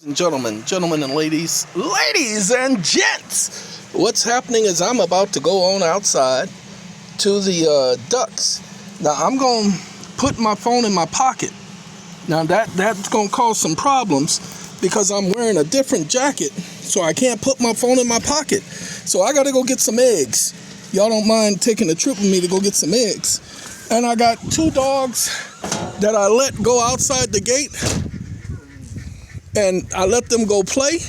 Gentlemen and ladies and gents, what's happening is I'm about to go on outside to the ducks. Now I'm going to put my phone in my pocket. Now that's going to cause some problems because I'm wearing a different jacket, so I can't put my phone in my pocket. So I got to go get some eggs. Y'all don't mind taking a trip with me to go get some eggs. And I got 2 dogs that I let go outside the gate. And I let them go play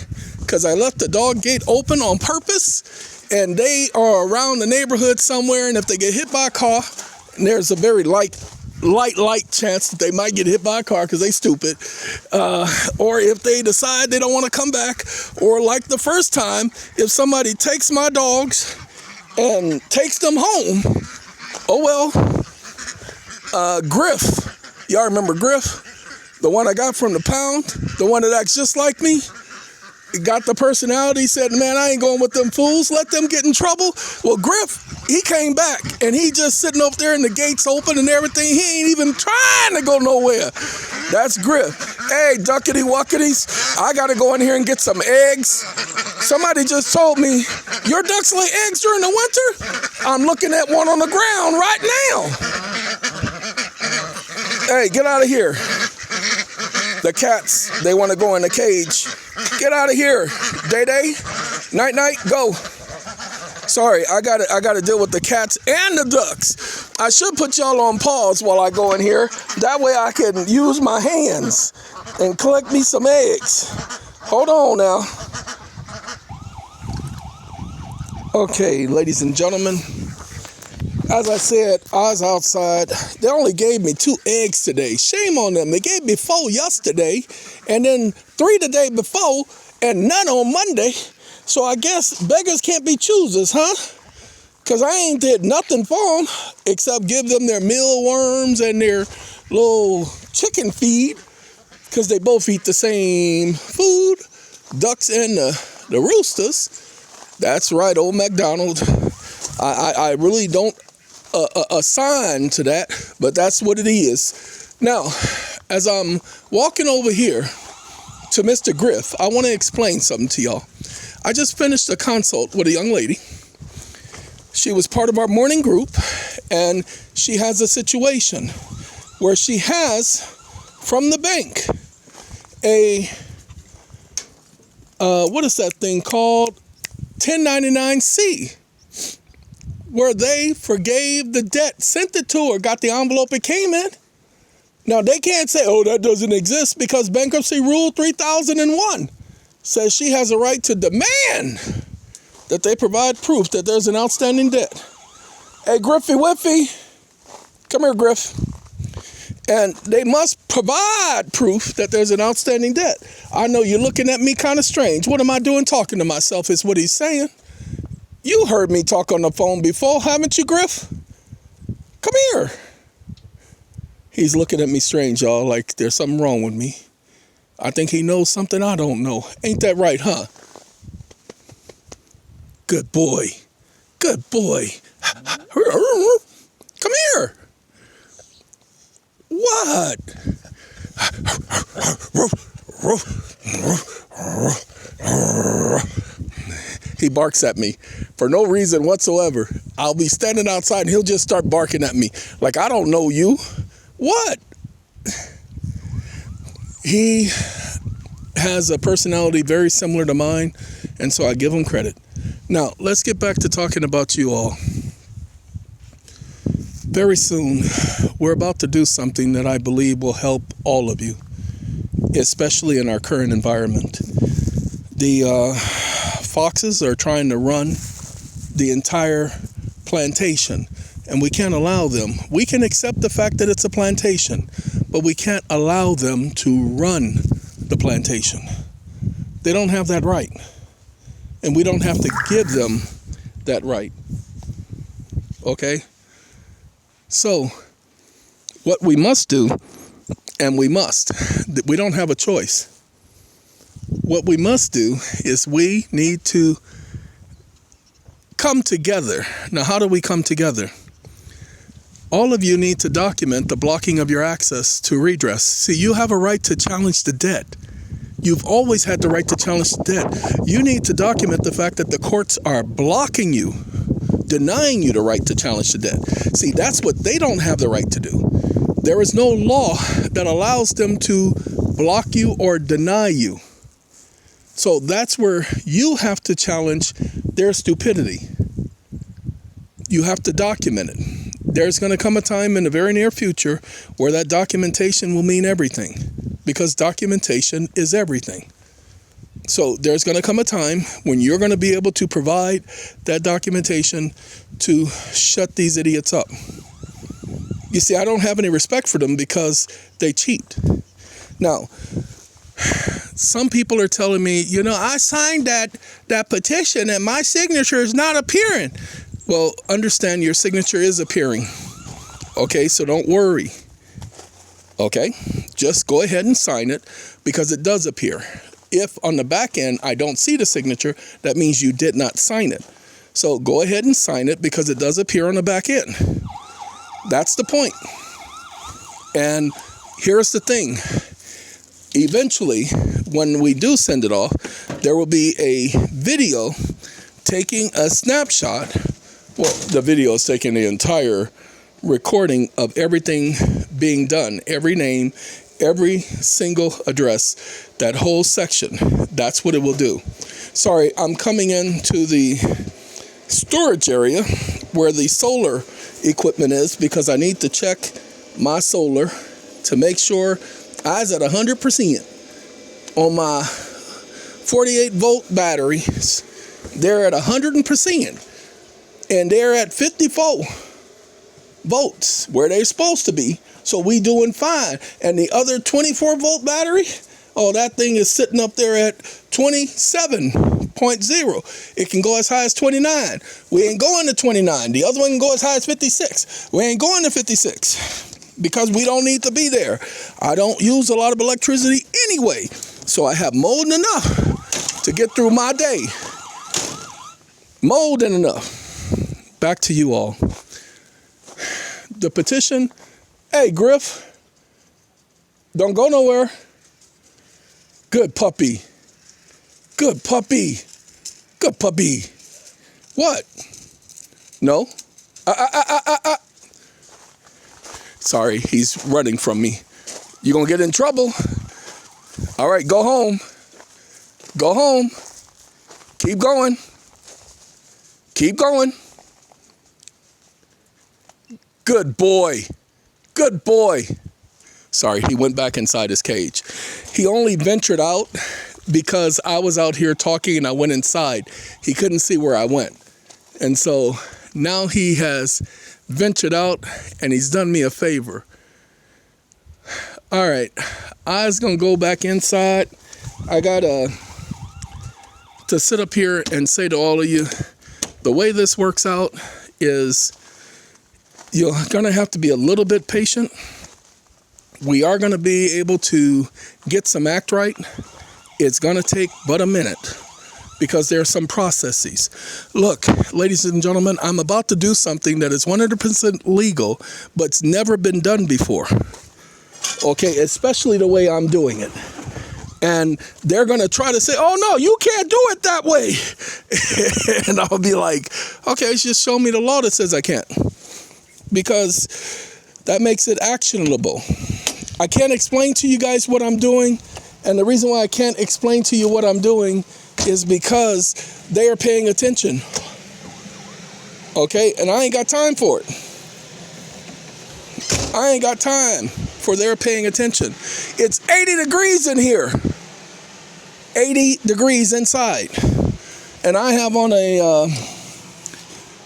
because I left the dog gate open on purpose, and they are around the neighborhood somewhere, and if they get hit by a car, and there's a very light chance that they might get hit by a car because they stupid, or if they decide they don't want to come back, or like the first time, if somebody takes my dogs and takes them home, oh well. Griff, y'all remember Griff? The one I got from the pound, the one that acts just like me, got the personality, said, man, I ain't going with them fools, let them get in trouble. Well, Griff, he came back, and he just sitting up there and the gates open and everything. He ain't even trying to go nowhere. That's Griff. Hey, duckity wuckities, I got to go in here and get some eggs. Somebody just told me, your ducks lay eggs during the winter? I'm looking at one on the ground right now. Hey, get out of here. The cats, they want to go in the cage. Get out of here. Day, night, go. Sorry, I gotta deal with the cats and the ducks. I should put y'all on pause while I go in here. That way I can use my hands and collect me some eggs. Hold on now. Okay, ladies and gentlemen. As I said, I was outside. They only gave me 2 eggs today. Shame on them. They gave me 4 yesterday, and then 3 the day before, and none on Monday. So I guess beggars can't be choosers, huh? Because I ain't did nothing for them except give them their mealworms and their little chicken feed, because they both eat the same food, ducks and the roosters. That's right, old MacDonald. I really don't assign to that, but that's what it is. Now, as I'm walking over here to Mr. Griff, I want to explain something to y'all. I just finished a consult with a young lady. She was part of our morning group, and she has a situation where she has, from the bank, a, what is that thing called? 1099-C. Where they forgave the debt, sent it to her, got the envelope it came in. Now, they can't say, oh, that doesn't exist, because Bankruptcy Rule 3001 says she has a right to demand that they provide proof that there's an outstanding debt. Hey, Griffy Whiffy, come here, Griff. And they must provide proof that there's an outstanding debt. I know you're looking at me kind of strange. What am I doing talking to myself is what he's saying. You heard me talk on the phone before, haven't you, Griff? Come here. He's looking at me strange, y'all, like there's something wrong with me. I think he knows something I don't know. Ain't that right, huh? Good boy. Good boy. Come here. What? He barks at me for no reason whatsoever. I'll be standing outside and he'll just start barking at me like I don't know you. What? He has a personality very similar to mine, and so I give him credit. Now, let's get back to talking about you all. Very soon, we're about to do something that I believe will help all of you, especially in our current environment. The foxes are trying to run the entire plantation, and we can't allow them. We can accept the fact that it's a plantation, but we can't allow them to run the plantation. They don't have that right, and we don't have to give them that right. Okay? So, what we must do, and we don't have a choice. What we must do is we need to come together. Now, how do we come together? All of you need to document the blocking of your access to redress. See, you have a right to challenge the debt. You've always had the right to challenge the debt. You need to document the fact that the courts are blocking you, denying you the right to challenge the debt. See, that's what they don't have the right to do. There is no law that allows them to block you or deny you. So that's where you have to challenge their stupidity. You have to document it. There's going to come a time in the very near future where that documentation will mean everything, because documentation is everything. So there's going to come a time when you're going to be able to provide that documentation to shut these idiots up. You see, I don't have any respect for them because they cheat. Now, some people are telling me, I signed that petition and my signature is not appearing. Well, understand your signature is appearing. Okay, so don't worry. Okay, just go ahead and sign it because it does appear. If on the back end I don't see the signature, that means you did not sign it. So go ahead and sign it because it does appear on the back end. That's the point. And here's the thing. Eventually, when we do send it off, there will be a video taking a snapshot. Well, the video is taking the entire recording of everything being done, every name, every single address, that whole section. That's what it will do. Sorry, I'm coming into the storage area where the solar equipment is because I need to check my solar to make sure I was at 100% on my 48 volt batteries. They're at 100%. And they're at 54 volts where they're supposed to be. So we doing fine. And the other 24 volt battery, that thing is sitting up there at 27.0. It can go as high as 29. We ain't going to 29. The other one can go as high as 56. We ain't going to 56 because we don't need to be there. I don't use a lot of electricity anyway. So I have more than enough to get through my day. More than enough. Back to you all. The petition. Hey, Griff. Don't go nowhere. Good puppy. Good puppy. Good puppy. What? No? Sorry, he's running from me. You're going to get in trouble. All right, go home. Go home. Keep going. Keep going. Good boy. Good boy. Sorry, he went back inside his cage. He only ventured out because I was out here talking and I went inside. He couldn't see where I went. And so now he has ventured out and he's done me a favor. All right, I was going to go back inside. I got to sit up here and say to all of you, the way this works out is you're going to have to be a little bit patient. We are going to be able to get some act right. It's going to take but a minute because there are some processes. Look, ladies and gentlemen, I'm about to do something that is 100% legal, but it's never been done before. Okay, especially the way I'm doing it. And they're going to try to say, oh, no, you can't do it that way. And I'll be like, okay, just show me the law that says I can't. Because that makes it actionable. I can't explain to you guys what I'm doing. And the reason why I can't explain to you what I'm doing is because they are paying attention. Okay? And I ain't got time for it. I ain't got time for their paying attention. It's 80 degrees in here. 80 degrees inside. And I have on a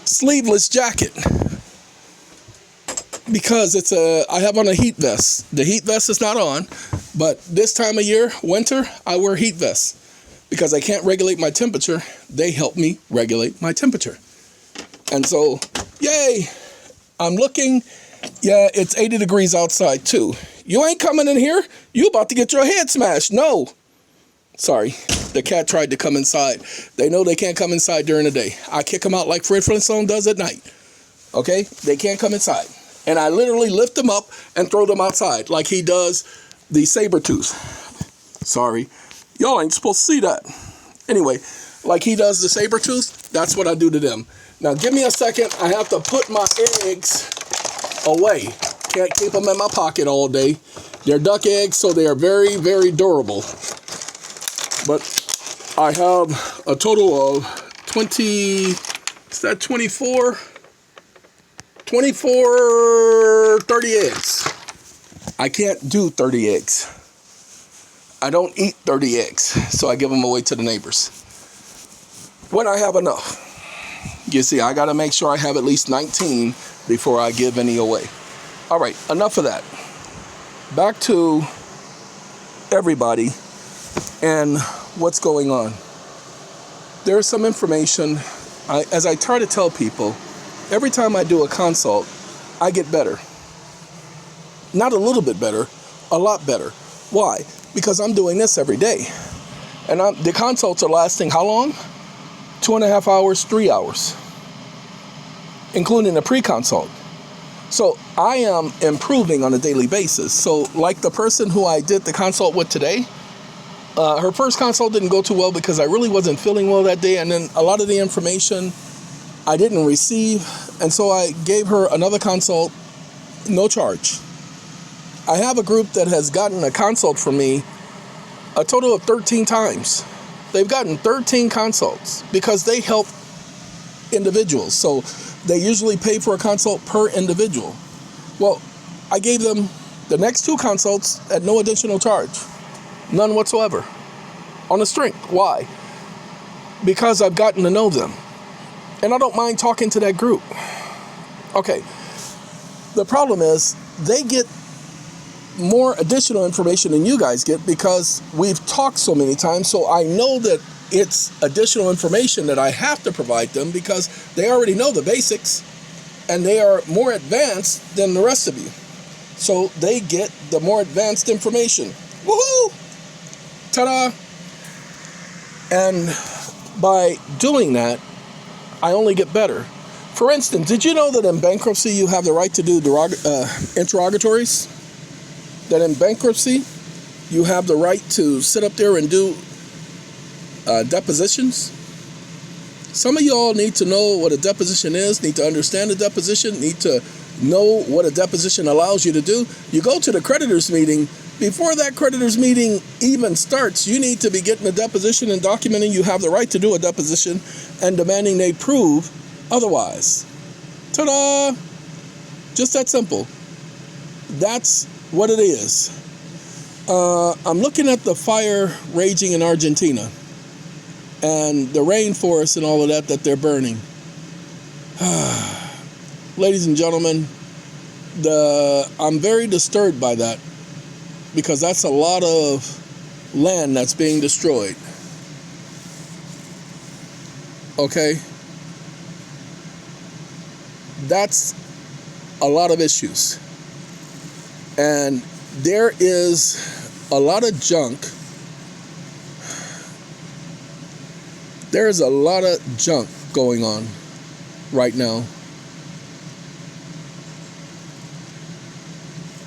sleeveless jacket. Because I have on a heat vest. The heat vest is not on, but this time of year, winter, I wear heat vests because I can't regulate my temperature. They help me regulate my temperature. And so, yay, I'm looking. Yeah, it's 80 degrees outside too. You ain't coming in here. You about to get your head smashed. No. Sorry, the cat tried to come inside. They know they can't come inside during the day. I kick them out like Fred Flintstone does at night. Okay, they can't come inside. And I literally lift them up and throw them outside like he does the saber tooth. Sorry. Y'all ain't supposed to see that. Anyway, like he does the saber tooth, that's what I do to them. Now give me a second. I have to put my eggs away. Can't keep them in my pocket all day. They're duck eggs, so they are very, very durable. But I have a total of 20, is that 24? 30 eggs. I can't do 30 eggs. I don't eat 30 eggs, so I give them away to the neighbors when I have enough. You see, I got to make sure I have at least 19 before I give any away. All right, enough of that. Back to everybody and what's going on. There's some information. As I try to tell people, every time I do a consult, I get better. Not a little bit better, a lot better. Why? Because I'm doing this every day. And the consults are lasting how long? 2.5 hours, 3 hours, including the pre-consult. So I am improving on a daily basis. So like the person who I did the consult with today, her first consult didn't go too well because I really wasn't feeling well that day. And then a lot of the information I didn't receive. And so I gave her another consult, no charge. I have a group that has gotten a consult from me a total of 13 times. They've gotten 13 consults because they help individuals. So they usually pay for a consult per individual. Well, I gave them the next 2 consults at no additional charge. None whatsoever. On the strength. Why? Because I've gotten to know them. And I don't mind talking to that group. Okay. The problem is they get more additional information than you guys get because we've talked so many times. So I know that it's additional information that I have to provide them because they already know the basics and they are more advanced than the rest of you. So they get the more advanced information. Woohoo! Ta-da! And by doing that, I only get better. For instance, did you know that in bankruptcy you have the right to do interrogatories? That in bankruptcy, you have the right to sit up there and do depositions. Some of y'all need to know what a deposition is, need to understand the deposition, need to know what a deposition allows you to do. You go to the creditors meeting. Before that creditors meeting even starts, you need to be getting a deposition and documenting you have the right to do a deposition and demanding they prove otherwise. Ta-da! Just that simple. That's what it is. I'm looking at the fire raging in Argentina and the rainforest and all of that they're burning. Ladies and gentlemen, I'm very disturbed by that because that's a lot of land that's being destroyed. Okay? That's a lot of issues. And there is a lot of junk. There's a lot of junk going on right now.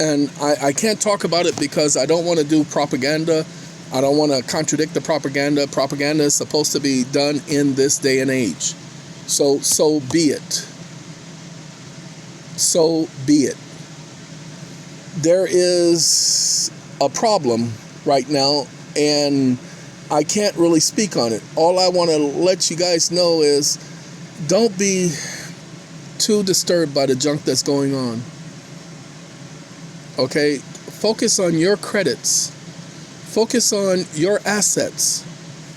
And I can't talk about it because I don't want to do propaganda. I don't want to contradict the propaganda. Propaganda is supposed to be done in this day and age. So be it. So be it. There is a problem right now, and I can't really speak on it. All I want to let you guys know is don't be too disturbed by the junk that's going on. Okay? Focus on your credits. Focus on your assets.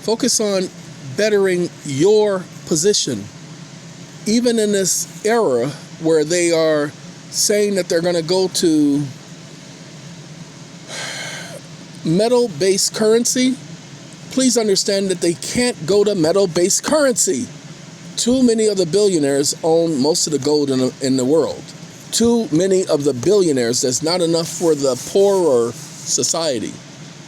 Focus on bettering your position. Even in this era where they are saying that they're going to go to metal-based currency, please understand that they can't go to metal-based currency. Too many of the billionaires own most of the gold in the world. Too many of the billionaires. That's not enough for the poorer society.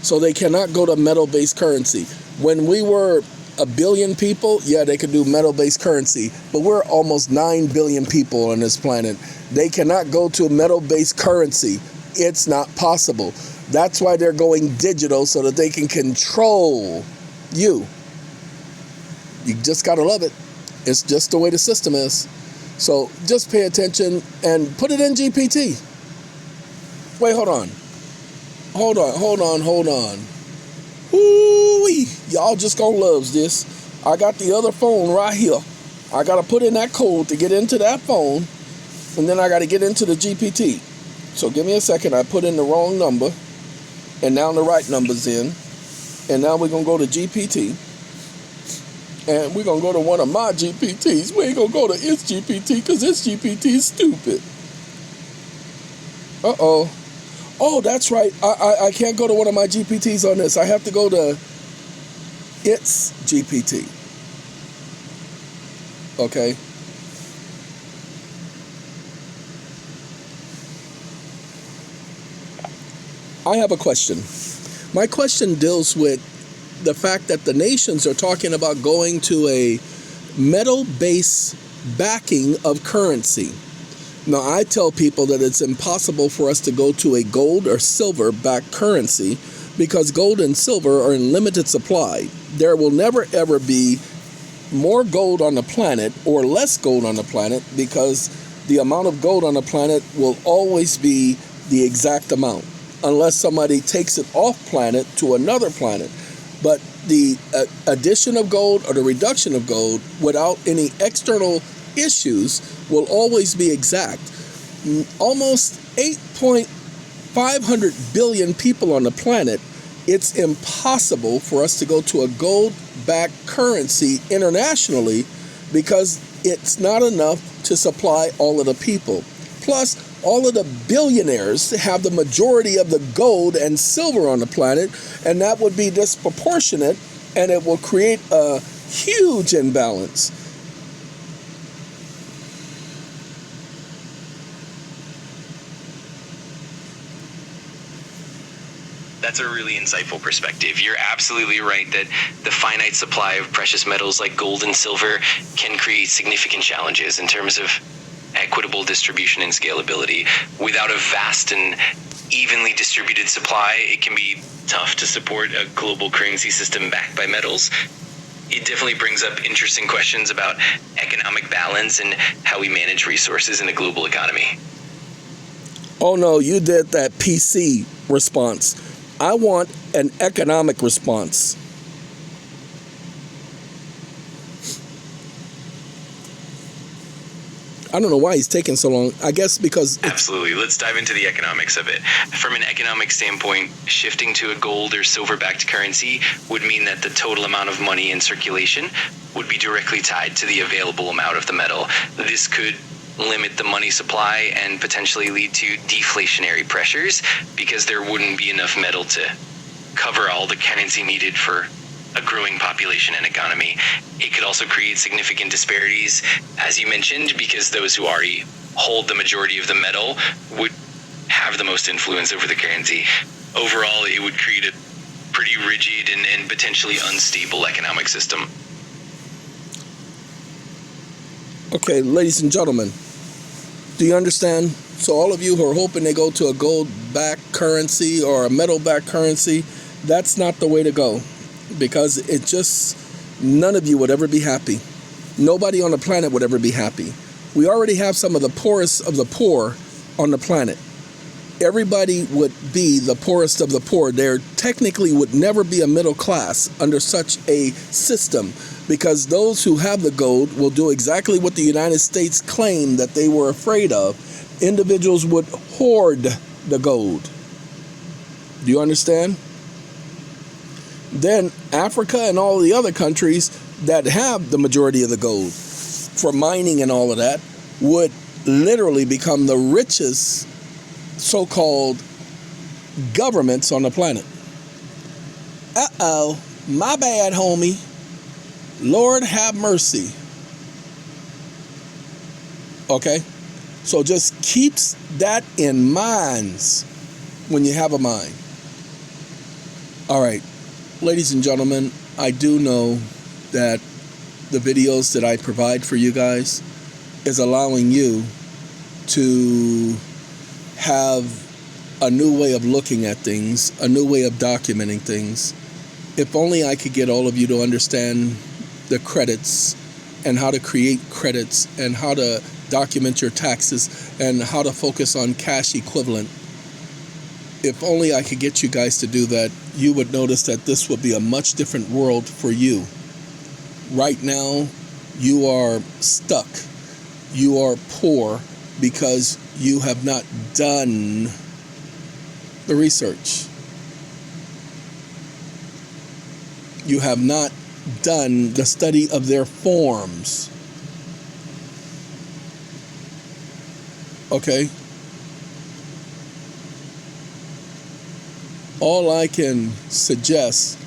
So they cannot go to metal-based currency. When we were 1 billion people, yeah, they could do metal-based currency. But we're almost 9 billion people on this planet. They cannot go to metal-based currency. It's not possible. That's why they're going digital, so that they can control you. You just got to love it. It's just the way the system is. So just pay attention and put it in GPT. Wait, hold on. Ooh-wee. Y'all just gonna love this. I got the other phone right here. I got to put in that code to get into that phone, and then I got to get into the GPT. So give me a second. I put in the wrong number, and now the right number's in. And now we're going to go to GPT. And we're going to go to one of my GPTs. We ain't going to go to its GPT because its GPT is stupid. Uh-oh. Oh, that's right. I can't go to one of my GPTs on this. I have to go to its GPT. Okay. I have a question. My question deals with the fact that the nations are talking about going to a metal-based backing of currency. Now, I tell people that it's impossible for us to go to a gold or silver-backed currency because gold and silver are in limited supply. There will never, ever be more gold on the planet or less gold on the planet because the amount of gold on the planet will always be the exact amount unless somebody takes it off planet to another planet. But the addition of gold or the reduction of gold without any external issues will always be exact. Almost 8.500 billion people on the planet. It's impossible for us to go to a gold-backed currency internationally because it's not enough to supply all of the people. Plus, all of the billionaires have the majority of the gold and silver on the planet, and that would be disproportionate, and it will create a huge imbalance. That's a really insightful perspective. You're absolutely right that the finite supply of precious metals like gold and silver can create significant challenges in terms of equitable distribution and scalability. Without a vast and evenly distributed supply, it can be tough to support a global currency system backed by metals. It definitely brings up interesting questions about economic balance and how we manage resources in a global economy. Oh no, you did that PC response. I want an economic response. I don't know why he's taking so long. I guess because... Absolutely. Let's dive into the economics of it. From an economic standpoint, shifting to a gold or silver-backed currency would mean that the total amount of money in circulation would be directly tied to the available amount of the metal. This could limit the money supply and potentially lead to deflationary pressures because there wouldn't be enough metal to cover all the currency needed for a growing population and economy. It could also create significant disparities, as you mentioned, because those who already hold the majority of the metal would have the most influence over the currency. Overall, it would create a pretty rigid and potentially unstable economic system. Okay, ladies and gentlemen, do you understand? So all of you who are hoping they go to a gold-backed currency or a metal-backed currency, that's not the way to go. Because it just, none of you would ever be happy. Nobody on the planet would ever be happy. We already have some of the poorest of the poor on the planet. Everybody would be the poorest of the poor. There technically would never be a middle class under such a system, because those who have the gold will do exactly what the United States claimed that they were afraid of. Individuals would hoard the gold. Do you understand? Then Africa and all the other countries that have the majority of the gold for mining and all of that would literally become the richest so-called governments on the planet. Uh-oh, my bad, homie. Lord have mercy. Okay? So just keeps that in mind when you have a mind. All right. Ladies and gentlemen, I do know that the videos that I provide for you guys is allowing you to have a new way of looking at things, a new way of documenting things. If only I could get all of you to understand the credits and how to create credits and how to document your taxes and how to focus on cash equivalent. If only I could get you guys to do that, you would notice that this would be a much different world for you. Right now, you are stuck. You are poor because you have not done the research. You have not done the study of their forms. Okay? All I can suggest,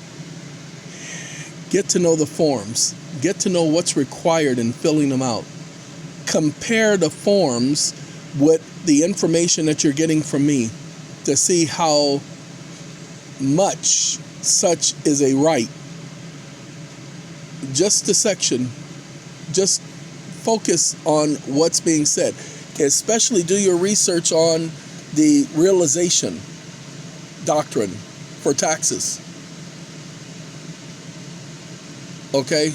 get to know the forms. Get to know what's required in filling them out. Compare the forms with the information that you're getting from me to see how much such is a right. Just a section. Just focus on what's being said. Especially do your research on the realization doctrine for taxes. Okay?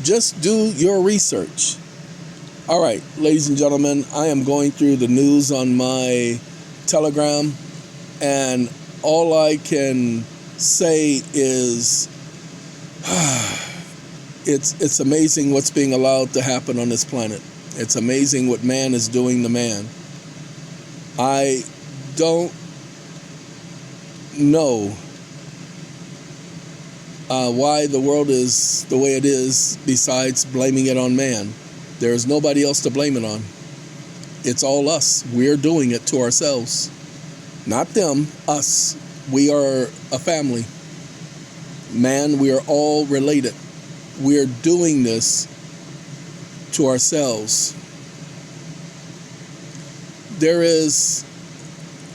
Just do your research. All right, ladies and gentlemen, I am going through the news on my Telegram, and all I can say is it's amazing what's being allowed to happen on this planet. It's amazing what man is doing to man. I don't know why the world is the way it is besides blaming it on man. There's nobody else to blame it on. It's all us. We're doing it to ourselves. Not them, us. We are a family. Man, we are all related. We're doing this to ourselves. There is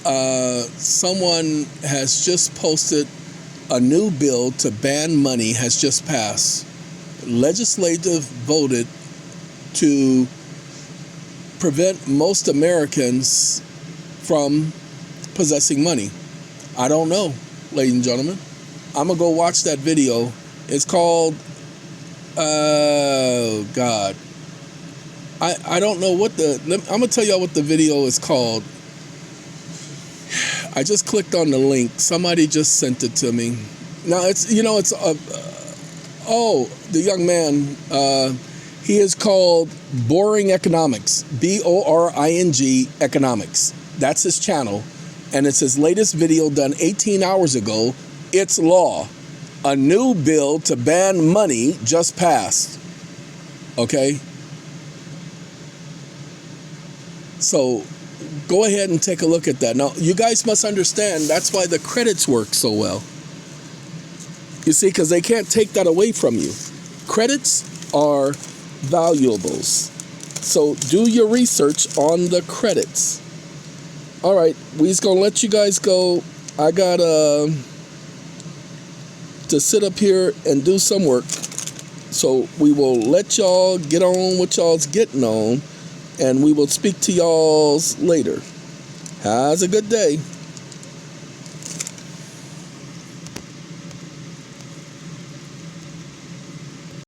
someone has just posted a new bill to ban money has just passed. Legislative voted to prevent most Americans from possessing money. I don't know, ladies and gentlemen. I'm going to go watch that video. It's called, God. I don't know what I'm going to tell y'all what the video is called. I just clicked on the link. Somebody just sent it to me. Now, the young man, he is called Boring Economics, BORING Economics. That's his channel, and it's his latest video done 18 hours ago. It's law. A new bill to ban money just passed. Okay? So go ahead and take a look at that. Now, you guys must understand that's why the credits work so well. You see, because they can't take that away from you. Credits are valuables. So do your research on the credits. All right, we's going to let you guys go. I got to sit up here and do some work. So we will let y'all get on what y'all's getting on, and we will speak to y'all later. Have a good day.